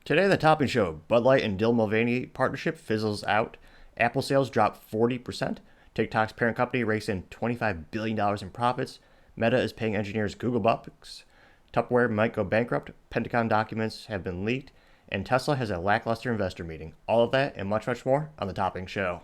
Today on the Topping Show, Bud Light and Dill Mulvaney partnership fizzles out. Apple sales drop 40%. TikTok's parent company rakes in $25 billion in profits. Meta is paying engineers Google bucks. Tupperware might go bankrupt. Pentagon documents have been leaked. And Tesla has a lackluster investor meeting. All of that and much, much more on the Topping Show.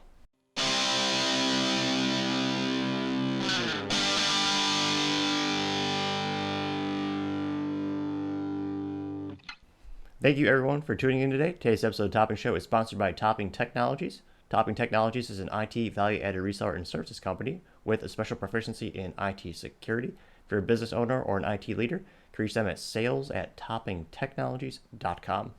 Thank you, everyone, for tuning in today. Today's episode of Topping Show is sponsored by Topping Technologies. Topping Technologies is an IT value-added reseller and services company with a special proficiency in IT security. If you're a business owner or an IT leader, you can reach them at sales@toppingtechnologies.com.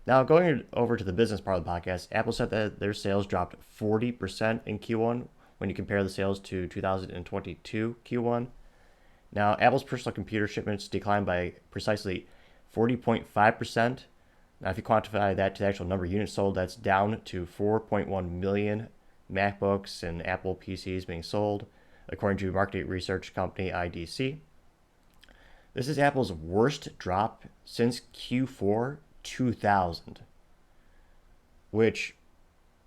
Now, going over to the business part of the podcast, Apple said that their sales dropped 40% in Q1 when you compare the sales to 2022 Q1. Now, Apple's personal computer shipments declined by precisely 40.5%. Now, if you quantify that to the actual number of units sold, that's down to 4.1 million MacBooks and Apple PCs being sold, according to market research company IDC. This is Apple's worst drop since Q4 2000, which,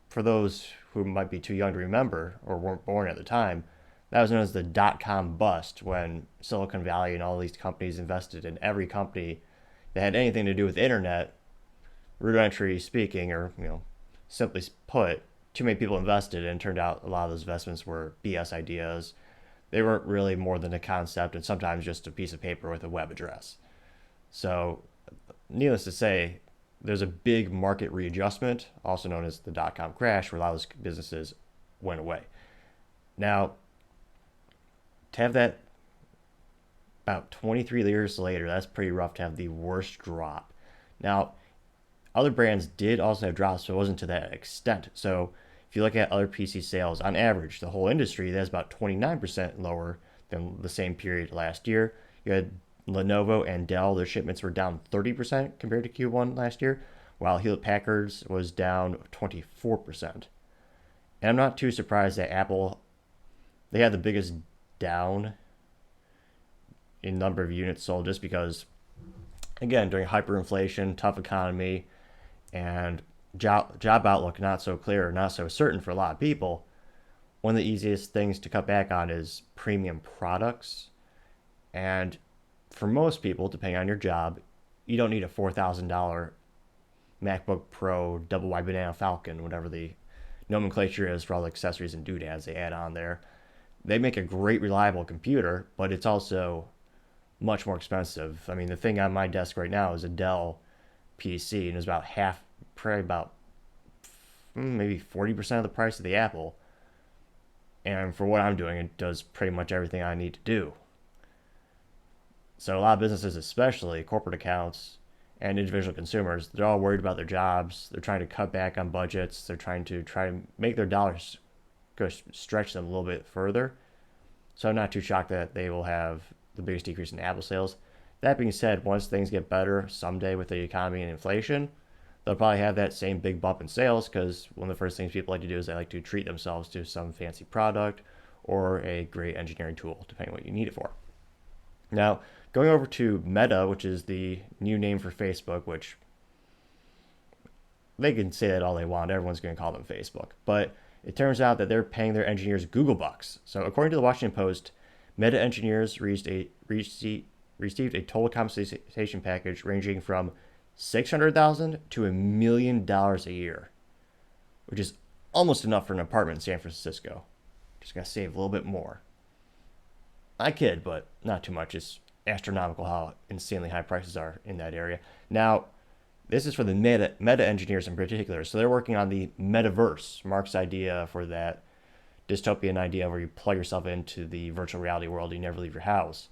for those who might be too young to remember or weren't born at the time, that was known as the dot-com bust, when Silicon Valley and all these companies invested in every company that had anything to do with the internet. Rudimentary speaking, or simply put, too many people invested, and it turned out a lot of those investments were BS ideas. They weren't really more than a concept, and sometimes just a piece of paper with a web address. So, needless to say, there's a big market readjustment, also known as the dot-com crash, where a lot of those businesses went away. Now, to have that about 23 years later, that's pretty rough to have the worst drop. Now, other brands did also have drops, but it wasn't to that extent. So if you look at other PC sales, on average, the whole industry, that's about 29% lower than the same period last year. You had Lenovo and Dell, their shipments were down 30% compared to Q1 last year, while Hewlett-Packard's was down 24%. And I'm not too surprised that Apple, they had the biggest down in number of units sold, just because, again, during hyperinflation, tough economy, and job outlook not so clear, not so certain for a lot of people, one of the easiest things to cut back on is premium products. And for most people, depending on your job, you don't need a $4,000 MacBook Pro double wide banana Falcon, whatever the nomenclature is for all the accessories and doodads they add on there. They make a great, reliable computer, but it's also much more expensive. I mean, the thing on my desk right now is a Dell PC, and it's about probably about maybe 40% of the price of the Apple. And for what I'm doing, it does pretty much everything I need to do. So a lot of businesses, especially corporate accounts and individual consumers, they're all worried about their jobs. They're trying to cut back on budgets. They're trying to make their dollars go stretch them a little bit further. So I'm not too shocked that they will have the biggest decrease in Apple sales. That being said, once things get better someday with the economy and inflation, they'll probably have that same big bump in sales, because one of the first things people like to do is they like to treat themselves to some fancy product or a great engineering tool, depending on what you need it for. Now, going over to Meta, which is the new name for Facebook, which they can say that all they want. Everyone's going to call them Facebook. But it turns out that they're paying their engineers Google bucks. So according to the Washington Post, Meta engineers received a total compensation package ranging from $600,000 to $1 million a year, which is almost enough for an apartment in San Francisco. Just gotta save a little bit more. I kid, but not too much. It's astronomical how insanely high prices are in that area. Now, this is for the Meta engineers in particular. So they're working on the metaverse, Mark's idea for that dystopian idea where you plug yourself into the virtual reality world, you never leave your house.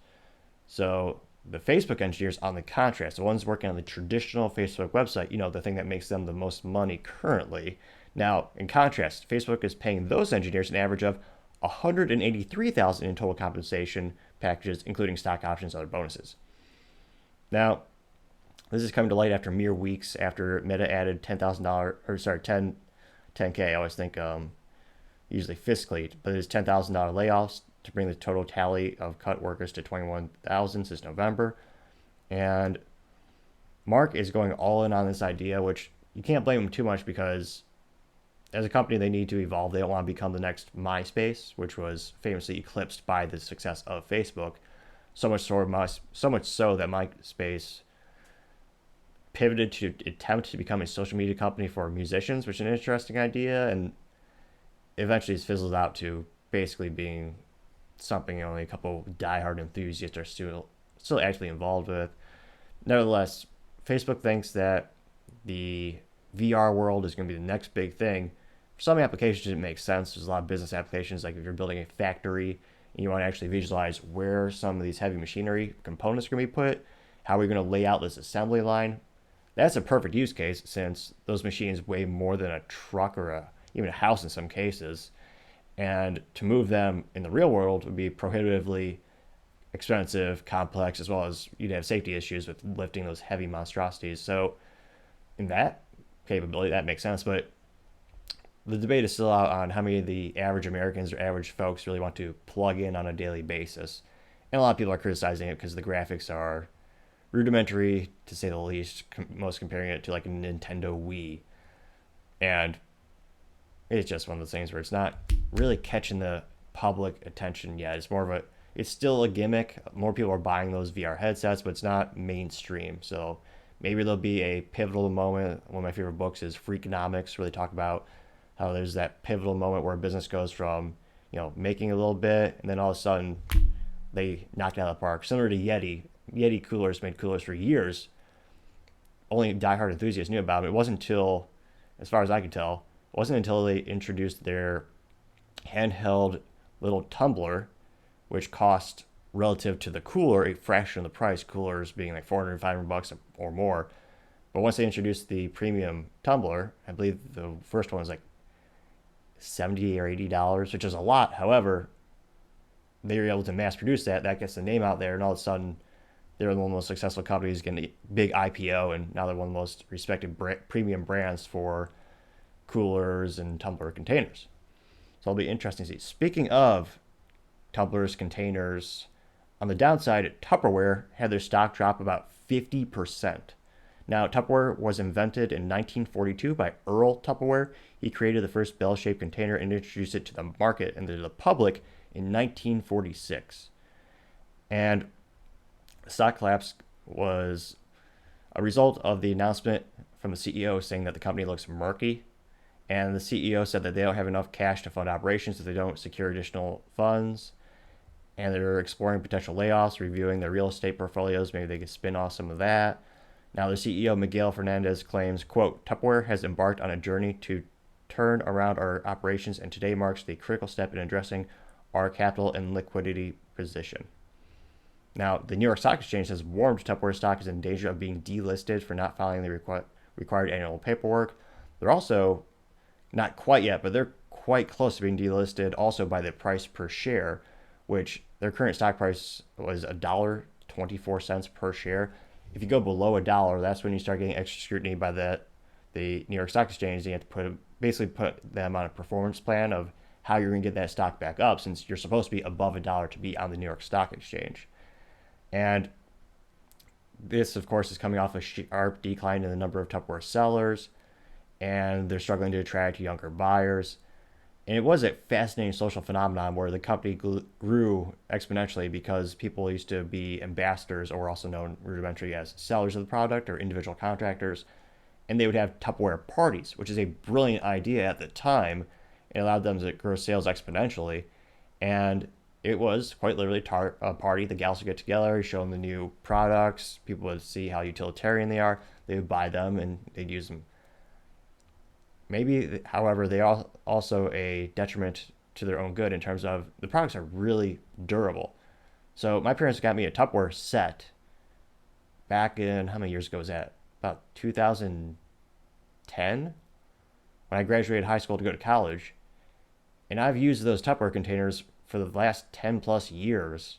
So the Facebook engineers, on the contrast, the ones working on the traditional Facebook website, the thing that makes them the most money currently. Now, in contrast, Facebook is paying those engineers an average of $183,000 in total compensation packages, including stock options and other bonuses. Now, this is coming to light after mere weeks after Meta added $10K. I always think usually fiscally, but it's $10,000 layoffs to bring the total tally of cut workers to 21,000 since November. And Mark is going all in on this idea, which you can't blame him too much because as a company, they need to evolve. They don't want to become the next MySpace, which was famously eclipsed by the success of Facebook. So much so that MySpace pivoted to attempt to become a social media company for musicians, which is an interesting idea, and eventually it's fizzled out to basically being something only a couple diehard enthusiasts are still actually involved with. Nevertheless, Facebook thinks that the VR world is going to be the next big thing. For some applications, it makes sense. There's a lot of business applications, like if you're building a factory and you want to actually visualize where some of these heavy machinery components are going to be put, how are we going to lay out this assembly line. That's a perfect use case since those machines weigh more than a truck or even a house in some cases. And to move them in the real world would be prohibitively expensive, complex, as well as you'd have safety issues with lifting those heavy monstrosities. So in that capability, that makes sense. But the debate is still out on how many of the average Americans or average folks really want to plug in on a daily basis. And a lot of people are criticizing it because the graphics are rudimentary, to say the least, most comparing it to like a Nintendo Wii. And it's just one of those things where it's not really catching the public attention yet. It's still a gimmick. More people are buying those VR headsets, but it's not mainstream. So maybe there'll be a pivotal moment. One of my favorite books is Freakonomics, where they talk about how there's that pivotal moment where a business goes from, making a little bit, and then all of a sudden they knock it out of the park. Similar to Yeti. Yeti coolers made coolers for years. Only diehard enthusiasts knew about them. It wasn't until, as far as I could tell, they introduced their handheld little tumbler, which cost relative to the cooler a fraction of the price. Coolers being like 400, 500 bucks or more. But once they introduced the premium tumbler, I believe the first one was like $70 or $80, which is a lot. However, they were able to mass produce that. That gets the name out there, and all of a sudden, they're one of the most successful companies getting a big IPO, and now they're one of the most respected premium brands for coolers and tumbler containers. So it'll be interesting to see. Speaking of tumblers, containers, on the downside, Tupperware had their stock drop about 50%. Now, Tupperware was invented in 1942 by Earl Tupperware. He created the first bell-shaped container and introduced it to the market and to the public in 1946. And the stock collapse was a result of the announcement from the CEO saying that the company looks murky. And the CEO said that they don't have enough cash to fund operations if they don't secure additional funds. And they're exploring potential layoffs, reviewing their real estate portfolios. Maybe they could spin off some of that. Now, the CEO, Miguel Fernandez, claims, quote, Tupperware has embarked on a journey to turn around our operations, and today marks the critical step in addressing our capital and liquidity position. Now, the New York Stock Exchange has warned Tupperware stock is in danger of being delisted for not filing the required annual paperwork. They're also, not quite yet, but they're quite close to being delisted also by the price per share, which their current stock price was $1.24 per share. If you go below $1, that's when you start getting extra scrutiny by the New York Stock Exchange. You have to put them on a performance plan of how you're going to get that stock back up, since you're supposed to be above $1 to be on the New York Stock Exchange. And this, of course, is coming off a sharp decline in the number of Tupperware sellers, and they're struggling to attract younger buyers. And it was a fascinating social phenomenon where the company grew exponentially because people used to be ambassadors, or also known rudimentarily as sellers of the product or individual contractors, and they would have Tupperware parties, which is a brilliant idea at the time. It allowed them to grow sales exponentially, and it was quite literally a party. The gals would get together, show them the new products. People would see how utilitarian they are. They would buy them, and they'd use them. Maybe, however, they are also a detriment to their own good in terms of the products are really durable. So my parents got me a Tupperware set back in, how many years ago was that? About 2010, when I graduated high school to go to college. And I've used those Tupperware containers for the last 10 plus years,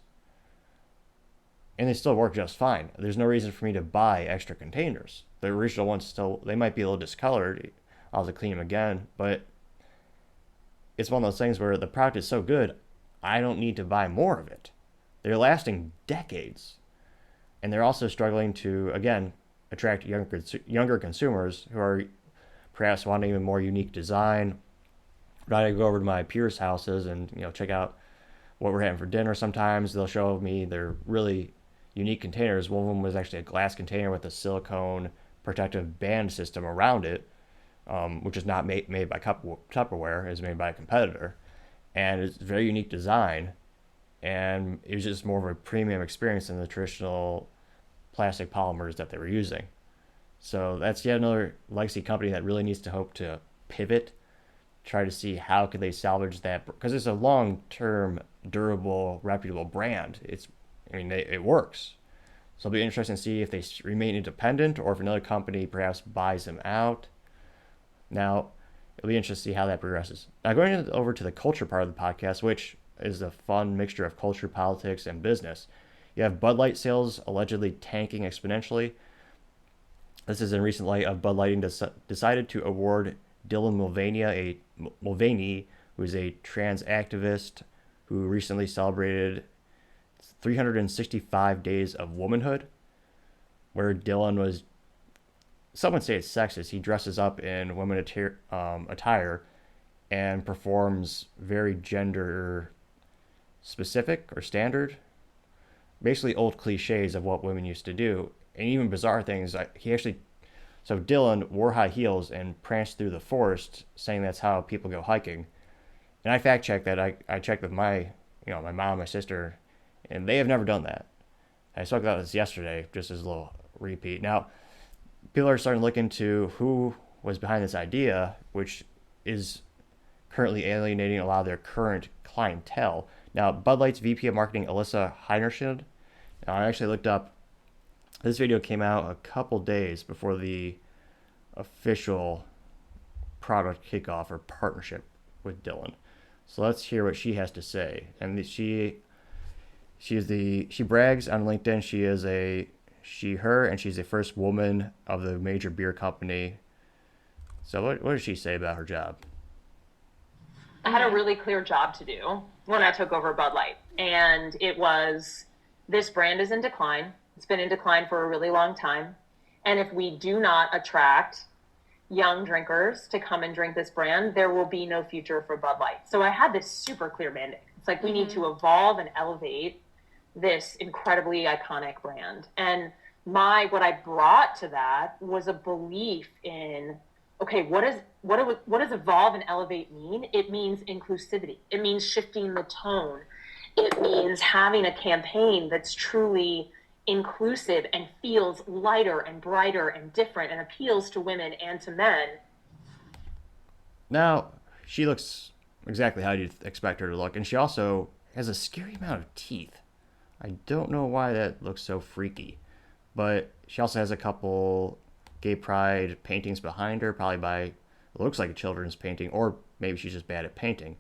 and they still work just fine. There's no reason for me to buy extra containers. The original ones still, they might be a little discolored. I'll have to clean them again, but it's one of those things where the product is so good, I don't need to buy more of it. They're lasting decades. And they're also struggling to, again, attract younger consumers who are perhaps wanting a more unique design. But I go over to my peers' houses and check out what we're having for dinner. Sometimes they'll show me their really unique containers. One of them was actually a glass container with a silicone protective band system around it, which is not made by Tupperware. It's made by a competitor, and it's a very unique design. And it was just more of a premium experience than the traditional plastic polymers that they were using. So that's yet another legacy company that really needs to hope to pivot, try to see how could they salvage that, because it's a long-term, durable, reputable brand. It works. So it'll be interesting to see if they remain independent or if another company perhaps buys them out. Now, it'll be interesting to see how that progresses. Now, going over to the culture part of the podcast, which is a fun mixture of culture, politics, and business. You have Bud Light sales allegedly tanking exponentially. This is in recent light of Bud Lighting decided to award Dylan Mulvaney, who is a trans activist who recently celebrated 365 days of womanhood, where Dylan was, some would say it's sexist. He dresses up in women attire and performs very gender specific or standard, basically old cliches of what women used to do, and even bizarre things. So Dylan wore high heels and pranced through the forest, saying that's how people go hiking. And I fact checked that. I checked with my mom, my sister, and they have never done that. I spoke about this yesterday, just as a little repeat. Now, people are starting to look into who was behind this idea, which is currently alienating a lot of their current clientele. Now, Bud Light's VP of Marketing, Alyssa Heinerscheid, I actually looked up, this video came out a couple days before the official product kickoff or partnership with Dylan. So let's hear what she has to say. And she brags on LinkedIn. She's the first woman of the major beer company. So what does she say about her job? I had a really clear job to do when I took over Bud Light. And it was, this brand is in decline. It's been in decline for a really long time. And if we do not attract young drinkers to come and drink this brand, there will be no future for Bud Light. So I had this super clear mandate. It's like, we need to evolve and elevate this incredibly iconic brand. And what I brought to that was a belief in, okay, what does evolve and elevate mean? It means inclusivity. It means shifting the tone. It means having a campaign that's truly inclusive and feels lighter and brighter and different and appeals to women and to men. Now, she looks exactly how you'd expect her to look, and she also has a scary amount of teeth. I don't know why that looks so freaky, but she also has a couple gay pride paintings behind her, probably by, it looks like a children's painting, or maybe she's just bad at painting.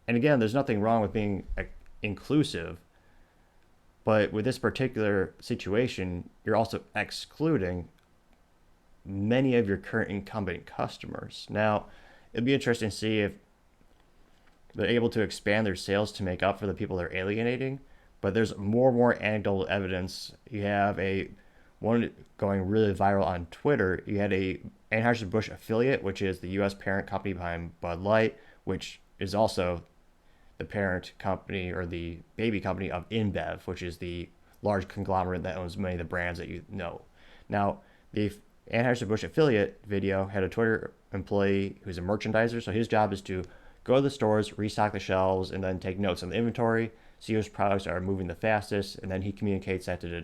And again, there's nothing wrong with being inclusive, but with this particular situation, you're also excluding many of your current incumbent customers. Now, it'd be interesting to see if they're able to expand their sales to make up for the people they're alienating, but there's more and more anecdotal evidence. You have one going really viral on Twitter. You had a Anheuser-Busch affiliate, which is the U.S. parent company behind Bud Light, which is also the parent company or the baby company of InBev, which is the large conglomerate that owns many of the brands that you know. Now, the Anheuser-Busch affiliate video had a Twitter employee who's a merchandiser, so his job is to go to the stores, restock the shelves, and then take notes on the inventory, see which products are moving the fastest, and then he communicates that to the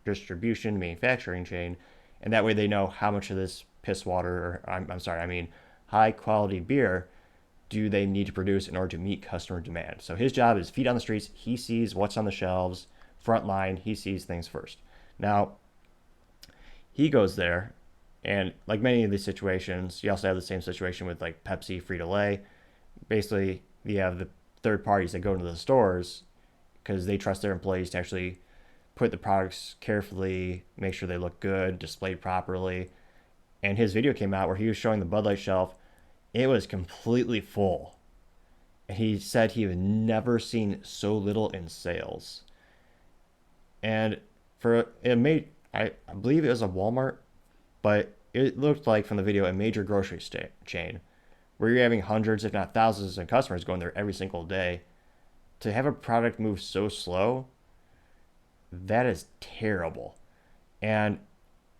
distribution manufacturing chain, and that way they know how much of this piss water, or high quality beer do they need to produce in order to meet customer demand. So his job is feet on the streets. He sees what's on the shelves, front line. He sees things first. Now, he goes there, and like many of these situations, you also have the same situation with like Pepsi, Frito-Lay. Basically, you have the third parties that go into the stores because they trust their employees to actually put the products carefully, make sure they look good, displayed properly. And his video came out where he was showing the Bud Light shelf. It was completely full. And he said he had never seen so little in sales. And I I believe it was a Walmart, but it looked like from the video a major grocery chain where you're having hundreds, if not thousands, of customers going there every single day. To have a product move so slow, that is terrible. And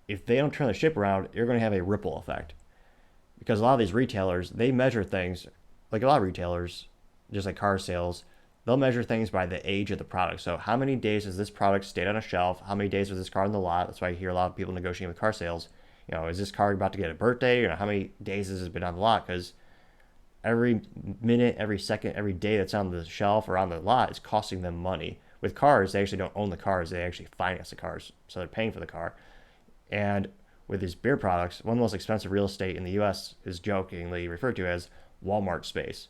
if they don't turn the ship around, you're going to have a ripple effect. Because a lot of these retailers, they measure things, like a lot of retailers, just like car sales, they'll measure things by the age of the product. So how many days has this product stayed on a shelf? How many days was this car on the lot? That's why you hear a lot of people negotiating with car sales. Is this car about to get a birthday? How many days has it been on the lot? Because every minute, every second, every day that's on the shelf or on the lot is costing them money. With cars, they actually don't own the cars; they actually finance the cars, so they're paying for the car. And with these beer products, one of the most expensive real estate in the U.S. is jokingly referred to as Walmart space,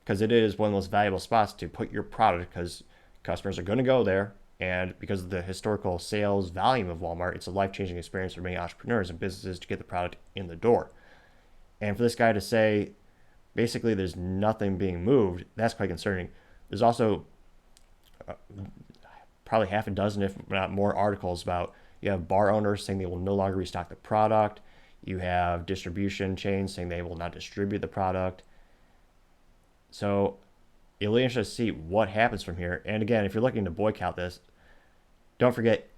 because it is one of the most valuable spots to put your product because customers are going to go there. And because of the historical sales volume of Walmart, it's a life changing experience for many entrepreneurs and businesses to get the product in the door. And for this guy to say basically there's nothing being moved, that's quite concerning. There's also probably half a dozen, if not more, articles about you have bar owners saying they will no longer restock the product. You have distribution chains saying they will not distribute the product. So it'll be interesting to see what happens from here. And again, if you're looking to boycott this, don't forget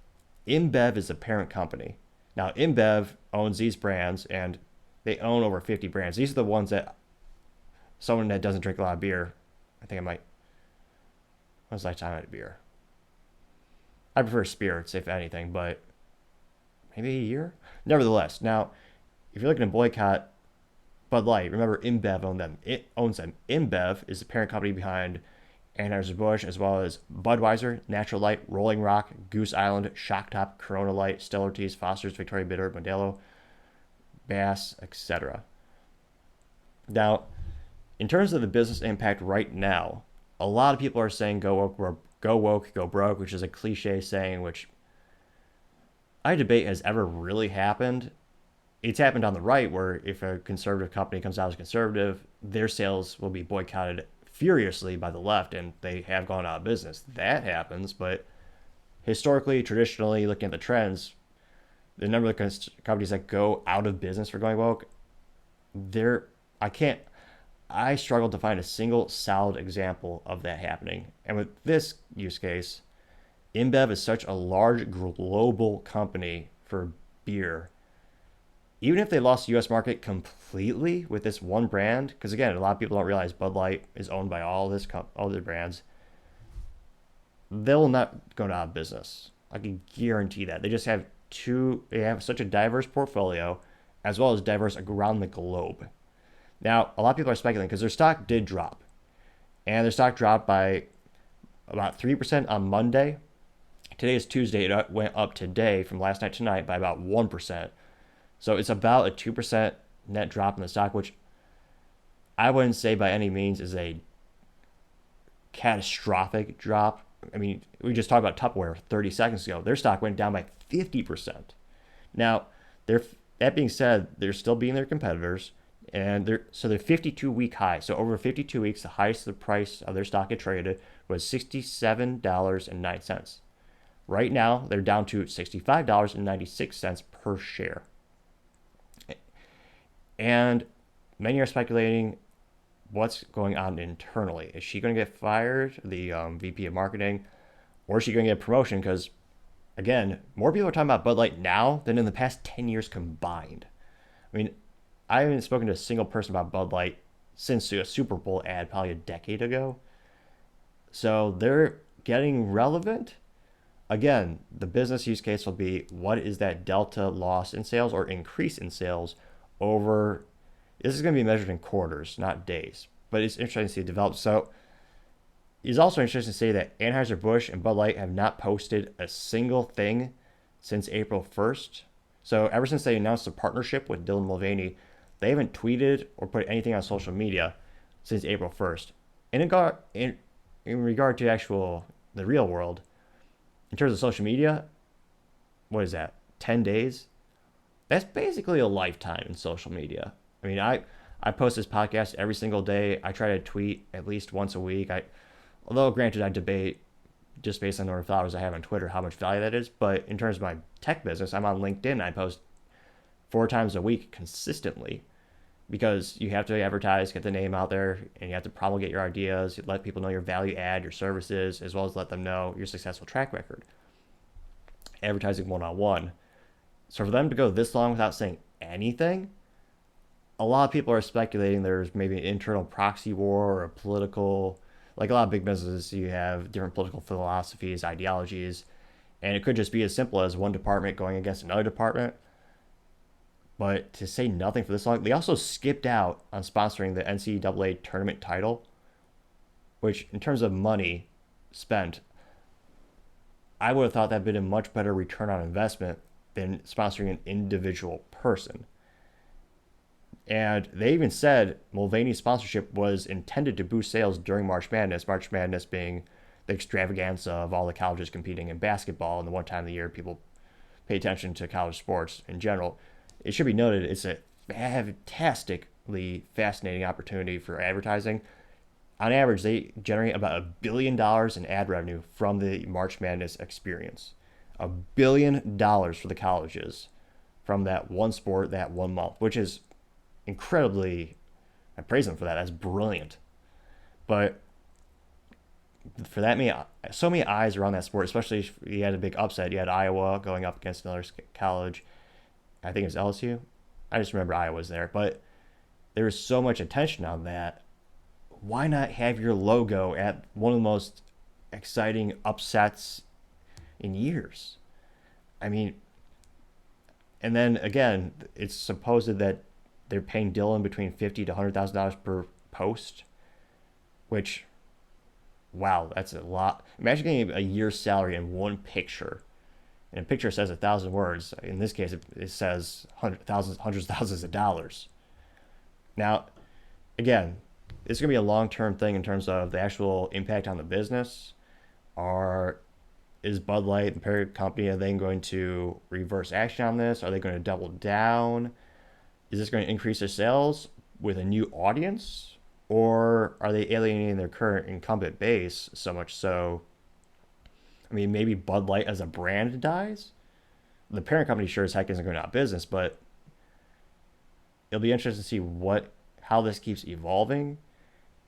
InBev is the parent company. Now, InBev owns these brands, and they own over 50 brands. These are the ones that someone that doesn't drink a lot of beer, I think I might. When's the last time I had a beer? I prefer spirits, if anything, but maybe a year? Nevertheless, now, if you're looking to boycott Bud Light, remember InBev owns them. It owns them. InBev is the parent company behind Anheuser-Busch, as well as Budweiser, Natural Light, Rolling Rock, Goose Island, Shock Top, Corona Light, Stella Artois, Foster's, Victoria Bitter, Modelo, Bass, etc. Now, in terms of the business impact right now, a lot of people are saying go woke, go broke, which is a cliche saying, which I debate has ever really happened. It's happened on the right, where if a conservative company comes out as conservative, their sales will be boycotted furiously by the left, and they have gone out of business. That happens, but historically, traditionally, looking at the trends, the number of companies that go out of business for going woke, there, I struggled to find a single solid example of that happening. And with this use case, InBev is such a large global company for beer. Even if they lost the U.S. market completely with this one brand, because again, a lot of people don't realize Bud Light is owned by all their brands, they'll not go out of business. I can guarantee that. They have such a diverse portfolio, as well as diverse around the globe. Now, a lot of people are speculating because their stock did drop. And their stock dropped by about 3% on Monday. Today is Tuesday. It went up today from last night to tonight by about 1%. So it's about a 2% net drop in the stock, which I wouldn't say by any means is a catastrophic drop. I mean, we just talked about Tupperware 30 seconds ago. Their stock went down by 50%. Now, that being said, they're still beating their competitors. And they're 52-week high. So over 52 weeks, the highest the price of their stock had traded was $67.09. Right now, they're down to $65.96 per share. And many are speculating what's going on internally. Is she going to get fired, the VP of marketing, or is she going to get a promotion? Because, again, more people are talking about Bud Light now than in the past 10 years combined. I mean, I haven't spoken to a single person about Bud Light since a Super Bowl ad probably a decade ago. So they're getting relevant. Again, the business use case will be what is that delta loss in sales or increase in sales over. This is going to be measured in quarters, not days. But it's interesting to see it develop. So it's also interesting to say that Anheuser-Busch and Bud Light have not posted a single thing since April 1st. So ever since they announced a partnership with Dylan Mulvaney, they haven't tweeted or put anything on social media since April 1st. And in regard to the real world, in terms of social media, what is that, 10 days? That's basically a lifetime in social media. I mean, I post this podcast every single day. I try to tweet at least once a week. Although granted, I debate just based on the number of followers I have on Twitter, how much value that is. But in terms of my tech business, I'm on LinkedIn. I post 4 times a week consistently because you have to advertise, get the name out there, and you have to promulgate your ideas, you let people know your value add, your services, as well as let them know your successful track record. Advertising one on one. So for them to go this long without saying anything, a lot of people are speculating there's maybe an internal proxy war or a political, like a lot of big businesses, you have different political philosophies, ideologies, and it could just be as simple as one department going against another department. But to say nothing for this long, they also skipped out on sponsoring the NCAA tournament title, which in terms of money spent, I would have thought that'd been a much better return on investment than sponsoring an individual person. And they even said Mulvaney's sponsorship was intended to boost sales during March Madness, March Madness being the extravaganza of all the colleges competing in basketball, and the one time of the year people pay attention to college sports in general. It should be noted it's a fantastically fascinating opportunity for advertising. On average, they generate about $1 billion in ad revenue from the March Madness experience. $1 billion for the colleges from that one sport, that one month, which is incredibly, I praise them for that. That's brilliant. But for that many, so many eyes around that sport, especially if you had a big upset. You had Iowa going up against another college. I think it was LSU. I just remember Iowa was there. But there was so much attention on that. Why not have your logo at one of the most exciting upsets in years? I mean, and then again, it's supposed that they're paying Dylan between $50,000 to $100,000 per post, which, wow, that's a lot. Imagine getting a year's salary in one picture. And a picture says 1,000 words. In this case, it says hundreds of thousands of dollars. Now, again, it's going to be a long-term thing in terms of the actual impact on the business. Is Bud Light, the parent company, are they going to reverse action on this? Are they going to double down? Is this going to increase their sales with a new audience? Or are they alienating their current incumbent base so much so? I mean, maybe Bud Light as a brand dies. The parent company sure as heck isn't going out of business, but it'll be interesting to see how this keeps evolving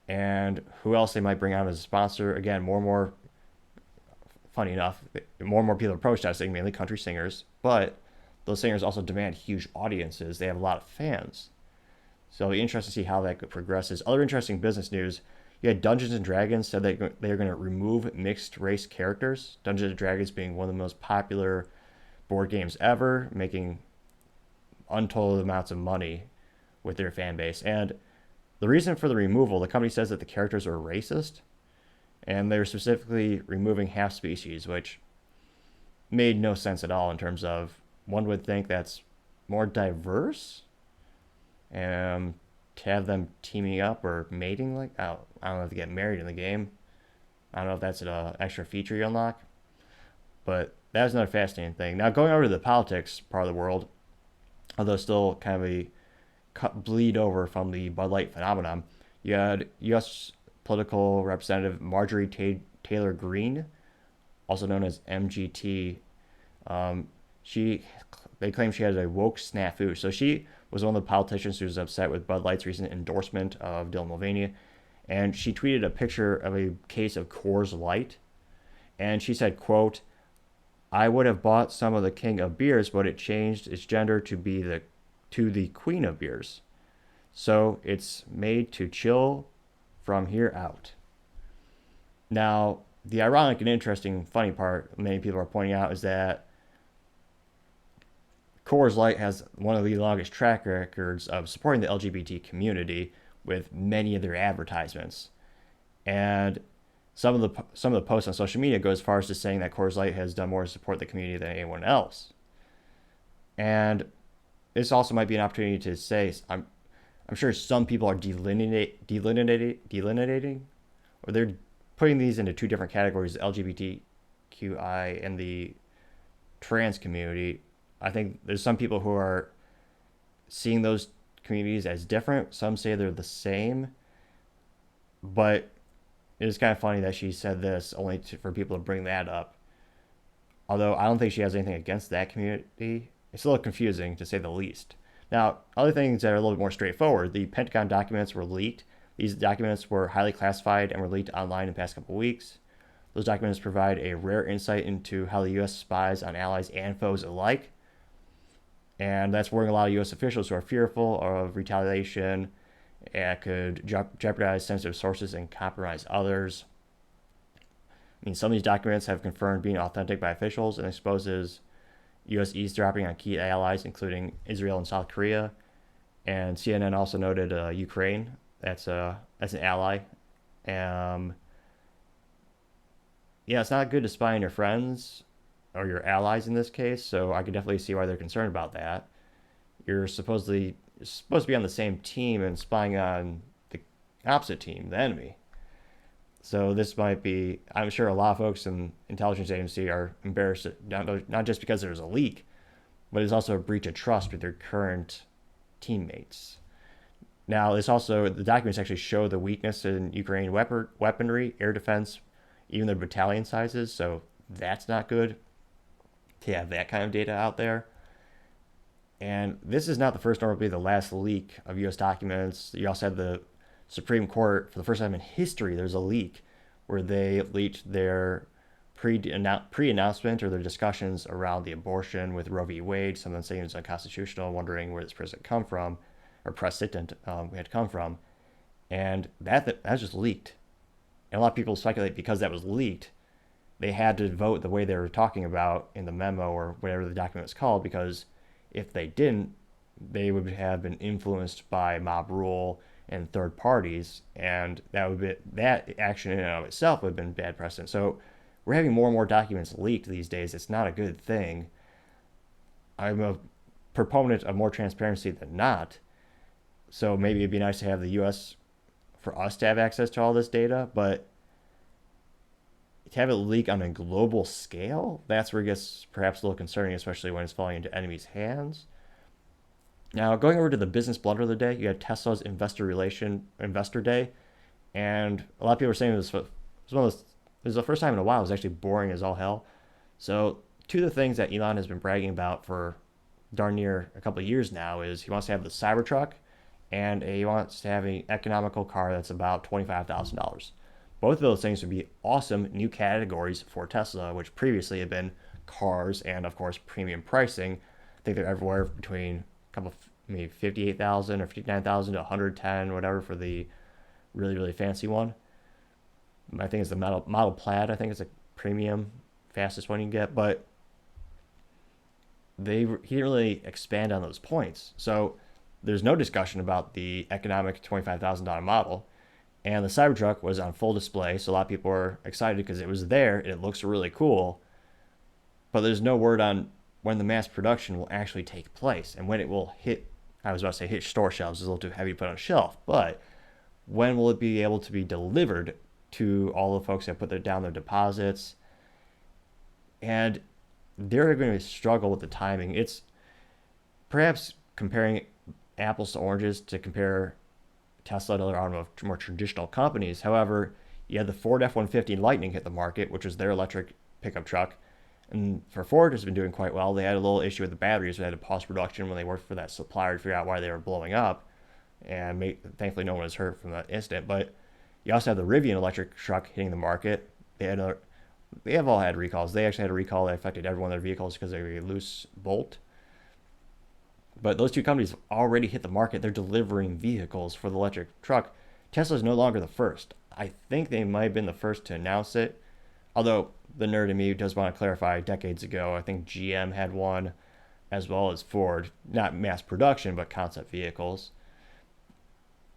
and who else they might bring on as a sponsor. Again, more and more, funny enough, more and more people are protesting, mainly country singers, but those singers also demand huge audiences. They have a lot of fans. So it'll be interesting to see how that progresses. Other interesting business news, you had Dungeons and Dragons said that they're going to remove mixed race characters. Dungeons and Dragons being one of the most popular board games ever, making untold amounts of money with their fan base. And the reason for the removal, the company says that the characters are racist, and they're specifically removing half species, which made no sense at all in terms of one would think that's more diverse. To have them teaming up or mating, like, I don't know if they get married in the game. I don't know if that's an extra feature you unlock. But that was another fascinating thing. Now, going over to the politics part of the world, although still kind of a bleed over from the Bud Light phenomenon, you had U.S. political representative Marjorie Taylor Greene, also known as MGT. They claim she had a woke snafu. So she was one of the politicians who was upset with Bud Light's recent endorsement of Dylan Mulvaney. And she tweeted a picture of a case of Coors Light. And she said, quote, "I would have bought some of the king of beers, but it changed its gender to be the queen of beers. So it's made to chill from here out." Now, the ironic and interesting, funny part many people are pointing out is that Coors Light has one of the longest track records of supporting the LGBT community with many of their advertisements. And some of the posts on social media go as far as to saying that Coors Light has done more to support the community than anyone else. And this also might be an opportunity to say, I'm sure some people are delineating, or they're putting these into two different categories: the LGBTQI and the trans community. I think there's some people who are seeing those communities as different. Some say they're the same. But it is kind of funny that she said this only for people to bring that up. Although I don't think she has anything against that community, it's a little confusing to say the least. Now, other things that are a little bit more straightforward, the Pentagon documents were leaked. These documents were highly classified and were leaked online in the past couple of weeks. Those documents provide a rare insight into how the U.S. spies on allies and foes alike. And that's worrying a lot of U.S. officials who are fearful of retaliation and could jeopardize sensitive sources and compromise others. I mean, some of these documents have confirmed being authentic by officials and exposes U.S. eavesdropping on key allies, including Israel and South Korea. And CNN also noted Ukraine. That's an ally. Um, yeah, it's not good to spy on your friends or your allies in this case. So I can definitely see why they're concerned about that. You're supposed to be on the same team and spying on the opposite team, the enemy. So this might be, I'm sure a lot of folks in intelligence agency are embarrassed, not just because there's a leak, but it's also a breach of trust with their current teammates. Now, the documents actually show the weakness in Ukraine weaponry, air defense, even their battalion sizes. So that's not good to have that kind of data out there. And this is not the first nor will be the last leak of U.S. documents. You also had the Supreme Court, for the first time in history, there's a leak where they leaked their pre-announcement or their discussions around the abortion with Roe v. Wade, someone saying it's unconstitutional, wondering where this precedent come from, or precedent had come from. And that just leaked. And a lot of people speculate because that was leaked, they had to vote the way they were talking about in the memo or whatever the document was called, because if they didn't, they would have been influenced by mob rule and third parties, and that action in and of itself would have been bad precedent. So we're having more and more documents leaked these days. It's not a good thing. I'm a proponent of more transparency than not. So maybe it'd be nice to have the U.S. for us to have access to all this data, but to have it leak on a global scale, that's where it gets perhaps a little concerning, especially when it's falling into enemies' hands. Now, going over to the business blunder of the day, you had Tesla's investor day, and a lot of people are saying this was the first time in a while it was actually boring as all hell. So, two of the things that Elon has been bragging about for darn near a couple of years now is he wants to have the Cybertruck, and he wants to have an economical car that's about $25,000. Both of those things would be awesome new categories for Tesla, which previously had been cars and, of course, premium pricing. I think they're everywhere between maybe 58,000 or 59,000 to 110, whatever, for the really, really fancy one. I think it's the Model Plaid. I think it's a premium, fastest one you can get. But he didn't really expand on those points. So there's no discussion about the economic $25,000 model. And the Cybertruck was on full display, so a lot of people were excited because it was there and it looks really cool. But there's no word on when the mass production will actually take place and when it will hit. I was about to say hit store shelves, is a little too heavy to put on a shelf, but when will it be able to be delivered to all the folks that put down their deposits? And they're going to struggle with the timing. It's perhaps comparing apples to oranges to compare Tesla to other more traditional companies. However, you had the Ford F-150 Lightning hit the market, which was their electric pickup truck. And for Ford, has been doing quite well. They had a little issue with the batteries. They had to pause production when they worked for that supplier to figure out why they were blowing up. And thankfully, no one was hurt from that incident. But you also have the Rivian electric truck hitting the market. They have all had recalls. They actually had a recall that affected every one of their vehicles because they were a loose bolt. But those two companies have already hit the market. They're delivering vehicles for the electric truck. Tesla is no longer the first. I think they might have been the first to announce it. Although the nerd in me does want to clarify, decades ago, I think GM had one, as well as Ford. Not mass production, but concept vehicles.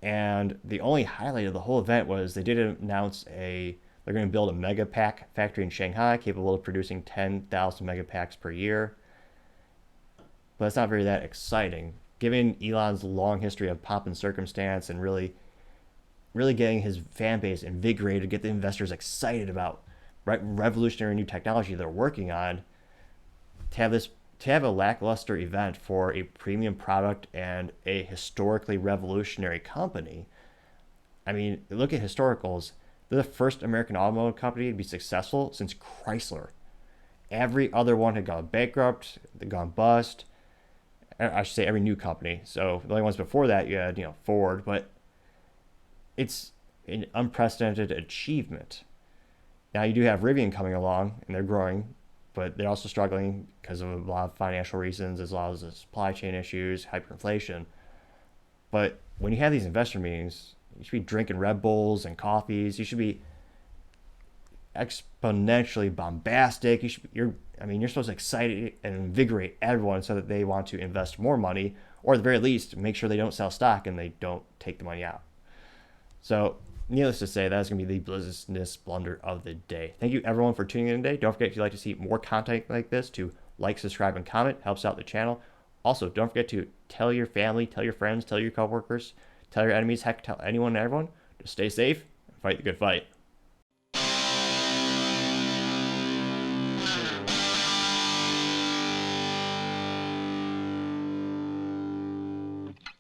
And the only highlight of the whole event was they did announce they're going to build a mega pack factory in Shanghai capable of producing 10,000 mega packs per year. But it's not very that exciting. Given Elon's long history of pomp and circumstance and really getting his fan base invigorated, get the investors excited about revolutionary new technology they're working on, to have a lackluster event for a premium product and a historically revolutionary company. I mean, look at historicals. They're the first American automotive company to be successful since Chrysler. Every other one had gone bankrupt, they'd gone bust. I should say every new company. So the only ones before that you had, Ford, but it's an unprecedented achievement. Now you do have Rivian coming along and they're growing, but they're also struggling because of a lot of financial reasons as well as the supply chain issues, hyperinflation. But when you have these investor meetings, you should be drinking Red Bulls and coffees. You should be exponentially bombastic. You're supposed to excite and invigorate everyone so that they want to invest more money, or at the very least, make sure they don't sell stock and they don't take the money out. So, needless to say, that's going to be the business blunder of the day. Thank you, everyone, for tuning in today. Don't forget, if you'd like to see more content like this, to like, subscribe, and comment. Helps out the channel. Also, don't forget to tell your family, tell your friends, tell your coworkers, tell your enemies, heck, tell anyone and everyone to stay safe and fight the good fight.